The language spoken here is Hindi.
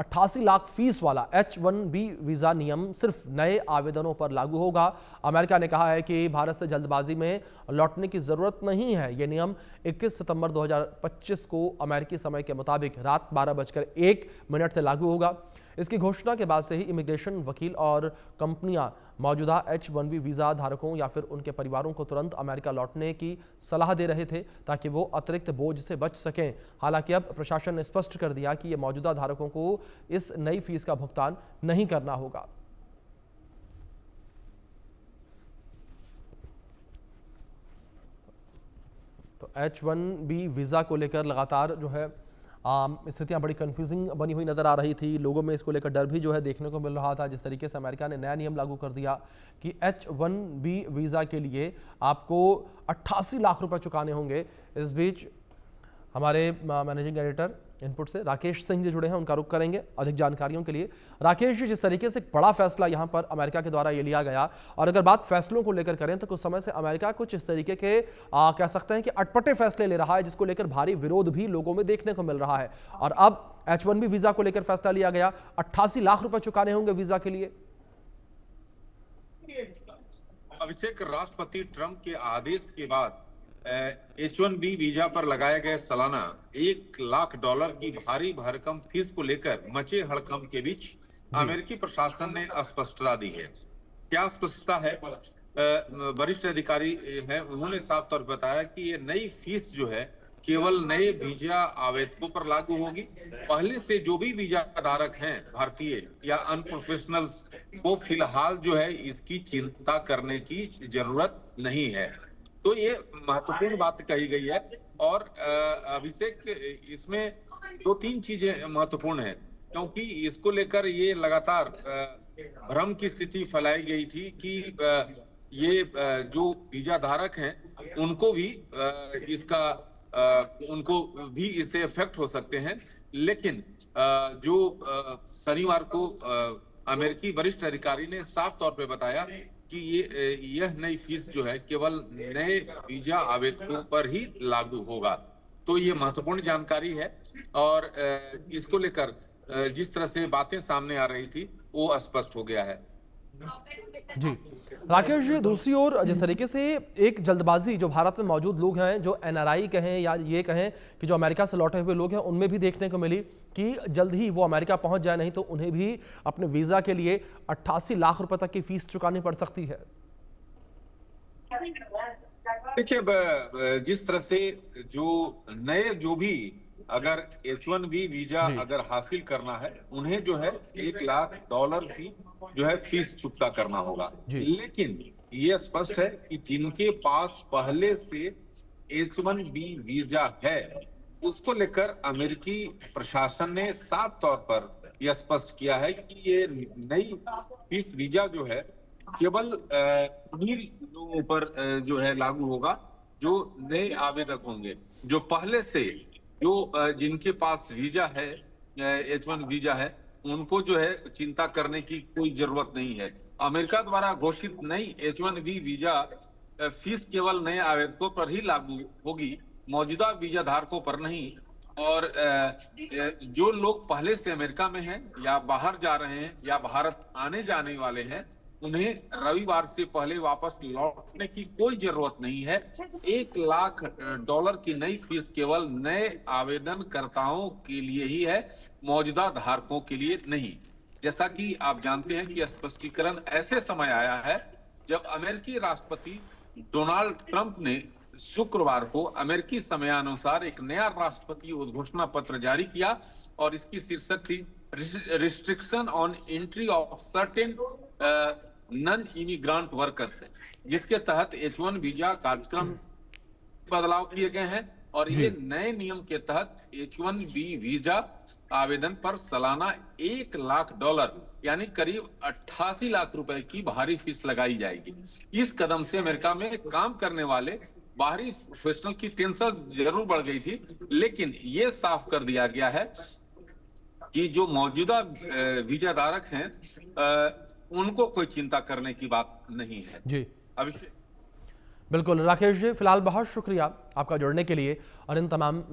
88 लाख फीस वाला H-1B वीजा नियम सिर्फ नए आवेदनों पर लागू होगा। अमेरिका ने कहा है कि भारत से जल्दबाजी में लौटने की जरूरत नहीं है। यह नियम 21 सितंबर 2025 को अमेरिकी समय के मुताबिक रात 12:01 से लागू होगा। इसकी घोषणा के बाद से ही इमिग्रेशन वकील और कंपनियां मौजूदा H-1B वीजा धारकों या फिर उनके परिवारों को तुरंत अमेरिका लौटने की सलाह दे रहे थे ताकि वो अतिरिक्त बोझ से बच सकें। हालांकि अब प्रशासन ने स्पष्ट कर दिया कि ये मौजूदा धारकों को इस नई फीस का भुगतान नहीं करना होगा। तो H-1B वीजा को लेकर लगातार जो है स्थितियां बड़ी कंफ्यूजिंग बनी हुई नजर आ रही थी। लोगों में इसको लेकर डर भी जो है देखने को मिल रहा था। जिस तरीके से अमेरिका ने नया नियम लागू कर दिया कि H-1B वीज़ा के लिए आपको 88 लाख रुपए चुकाने होंगे। इस बीच हमारे मैनेजिंग एडिटर इनपुट से राकेश सिंह जी जुड़े हैं, उनका रुख करेंगे अधिक जानकारियों के लिए। राकेश जी, जिस तरीके से एक बड़ा फैसला यहां पर अमेरिका के द्वारा ये लिया गया, और अगर बात फैसलों को लेकर करें तो कुछ समय से अमेरिका कुछ इस तरीके के कह सकते हैं कि अटपटे फैसले ले रहा है, जिसको लेकर भारी विरोध भी लोगों में देखने को मिल रहा है। और अब H-1B वीजा को लेकर फैसला लिया गया, 88 लाख रुपए चुकाने होंगे वीजा के लिए। अभिषेक, राष्ट्रपति ट्रंप के आदेश के बाद H-1B वीजा पर लगाया गया सालाना $1 लाख की भारी भरकम फीस को लेकर मचे हड़कंप के बीच अमेरिकी प्रशासन ने स्पष्टता दी है। क्या स्पष्टता है? वरिष्ठ अधिकारी हैं, उन्होंने साफ तौर पर बताया कि ये नई फीस जो है केवल नए वीजा आवेदकों पर लागू होगी। पहले से जो भी वीजा धारक हैं भारतीय या अनप्रोफेशनल्स को फिलहाल जो है इसकी चिंता करने की जरूरत नहीं है। तो ये महत्वपूर्ण बात कही गई है। और अभिषेक, इसमें 2-3 चीजें महत्वपूर्ण हैं, क्योंकि इसको लेकर ये लगातार भ्रम की स्थिति फैलाई गई थी कि ये जो वीजा धारक हैं उनको भी उनको भी इससे इफेक्ट हो सकते हैं। लेकिन जो शनिवार को अमेरिकी वरिष्ठ अधिकारी ने साफ तौर पे बताया कि यह नई फीस जो है केवल नए वीजा आवेदकों पर ही लागू होगा। तो ये महत्वपूर्ण जानकारी है और इसको लेकर जिस तरह से बातें सामने आ रही थी वो स्पष्ट हो गया है। जी राकेश जी, दूसरी ओर जिस तरीके से एक जल्दबाजी जो भारत में मौजूद लोग हैं, जो NRI कहें या ये कहें कि जो अमेरिका से लौटे हुए लोग हैं, उनमें भी देखने को मिली कि जल्द ही वो अमेरिका पहुंच जाए, नहीं तो उन्हें भी अपने वीजा के लिए 88 लाख रुपए तक की फीस चुकानी पड़ सकती है। देखिए, जिस तरह से जो भी अगर H-1B वीजा अगर हासिल करना है, उन्हें जो है $1 लाख की जो है फीस चुकता करना होगा। लेकिन ये स्पष्ट है कि जिनके पास पहले से H-1B वीजा है, उसको लेकर अमेरिकी प्रशासन ने साफ तौर पर यह स्पष्ट किया है कि ये नई फीस वीजा जो है केवल उन्हीं लोगों पर जो है लागू होगा जो नए आवेदक होंगे। जो पहले से जिनके पास वीजा है, H-1 वीजा है, उनको जो है चिंता करने की कोई जरूरत नहीं है। अमेरिका द्वारा घोषित नई H-1B वीजा फीस केवल नए आवेदकों पर ही लागू होगी, मौजूदा वीजा धारकों पर नहीं। और जो लोग पहले से अमेरिका में हैं या बाहर जा रहे हैं या भारत आने जाने वाले हैं, उन्हें रविवार से पहले वापस लौटने की कोई जरूरत नहीं है। $1 लाख की नई फीस केवल नए आवेदनकर्ताओं के लिए ही है, मौजूदा धारकों के लिए नहीं। जैसा कि आप जानते हैं कि स्पष्टीकरण ऐसे समय आया है जब अमेरिकी राष्ट्रपति डोनाल्ड ट्रंप ने शुक्रवार को अमेरिकी समयानुसार एक नया राष्ट्रपति उद्घोषणा पत्र जारी किया और इसकी शीर्षक थी restriction on entry of certain non immigrant workers, जिसके तहत H-1 वीजा कार्यक्रम बदलाव किए गए हैं। और ये नए नियम के तहत H-1B वीजा आवेदन पर सालाना $1 लाख यानी करीब 88 लाख रुपए की भारी फीस लगाई जाएगी। इस कदम से अमेरिका में काम करने वाले बाहरी प्रोफेशनल की टेंशन जरूर बढ़ गई थी, लेकिन ये साफ कर दिया गया है कि जो मौजूदा वीजा धारक हैं उनको कोई चिंता करने की बात नहीं है। जी अभिषेक, बिल्कुल राकेश जी, फिलहाल बहुत शुक्रिया आपका जुड़ने के लिए और इन तमाम